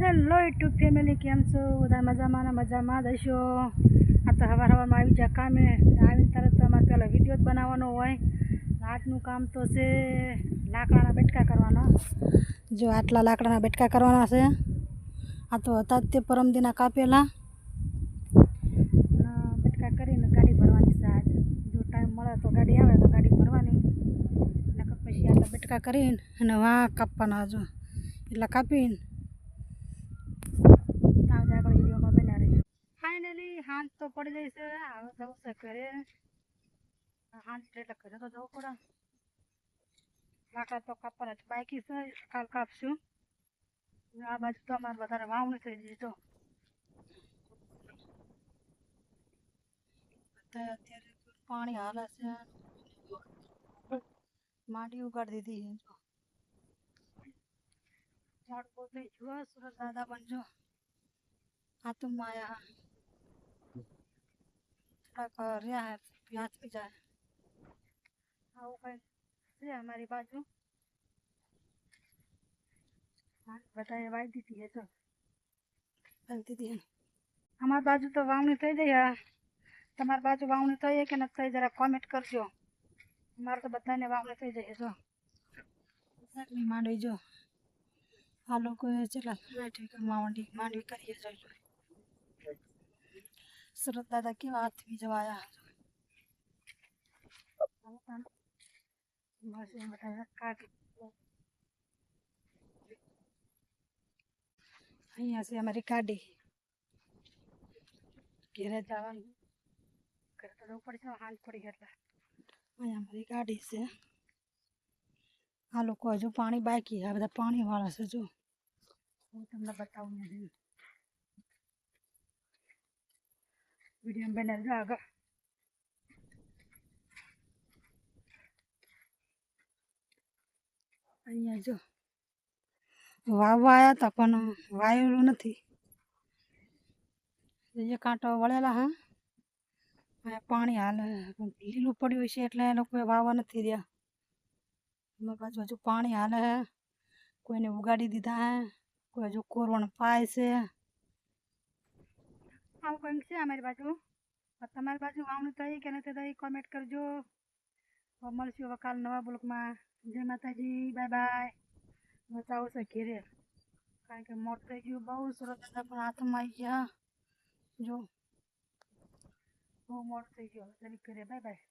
Hello YouTube family, કેમ છો? બધા મજામાં જશો. આ તો હવારમાં આવી જાય કામે, આવીને તરત તો અમારે પહેલાં વિડીયો જ બનાવવાનો હોય. આજનું કામ તો છે લાકડાના બેટકા કરવાના. જો આટલા લાકડાના બેટકા કરવાના છે. આ તો હતા જ તે પરમદીના કાપેલા. બેટકા કરીને ગાડી ભરવાની છે આજ. જો ટાઈમ મળે તો ગાડી આવે તો ગાડી ભરવાની. નકર પછી આટલા બેટકા કરીને અને વાં કાપવાના. જો એટલા કાપીને આગળ વિડીયોમાં બના રહી. ફાઇનલી હાંજ તો પડી જઈ છે. હવે જવું છે ઘરે. હાંજ એટલે ઘરે તો જવું પડે. લાકડા તો કાપવાના જ બાકી છે, કાલ કાપશું. આ બાજુ તો અમારે વધારે વાવણી થઈ ગઈ. તો અત્યારે પાણી હાલે છે, માંડી ઉગાડી દીધી છે. મોડ બહુ થઈ ગયું. સુરત દાદા બનજો આ તો માયા થોડાક રહ્યા વ્યાજ પી જાય. આવું કંઈક છે અમારી બાજુ. બધાએ વાઈ દીધી છે. દીધી અમારી બાજુ તો વાવણી થઈ ગઈ. તમારી બાજુ વાવણી થઈ કે નથી થઈ જરા કોમેન્ટ કરજો. અમારે તો બધાને વાવણી થઈ જાય. જો એટલી માંડવી. જો આ લોકોએ ચલા માંડવી કરીએ. જોઈ સુરત દાદા કેવા હાથવી જવાયા. અહીંયા છે અમારી ગાડી. ઘેરે જવાનું ઘરે તો જવું પડશે. હાંજ પડી એટલે અહીંયા અમારી ગાડી છે. આ લોકો હજુ પાણી બાકી. આ બધા પાણી વાળા છે. જો હું તમને બતાવું નહીં. વિડીયો બનાવજો આગળ. અહીંયા જો વાવવા આવ્યા હતા પણ વાયેલું નથી. એ કાંટો વળેલા. હા, અહીંયા પાણી હાલે લીલું પડ્યું છે એટલે એ લોકોએ વાવવા નથી રહ્યા. એમાં બાજુ હજુ પાણી હાલે હે. કોઈને ઉગાડી દીધા હે, કોઈ હજુ કોરવણ પાય છે. આવું કંઈક છે અમારી બાજુ. તમારી બાજુ વાવણી થઈ કે નથી થઈ કોમેન્ટ કરજો. મળશું હવે કાલ નવા બ્લોગમાં. જય માતાજી, બાય બાય. બતાવું છે ઘેરે કારણ કે મોટ થઈ ગયું બહુ. સુરત દાદા પણ હાથમાં આવી ગયા. જો બહુ મોટ થઈ ગયો. ઘરે બાય બાય.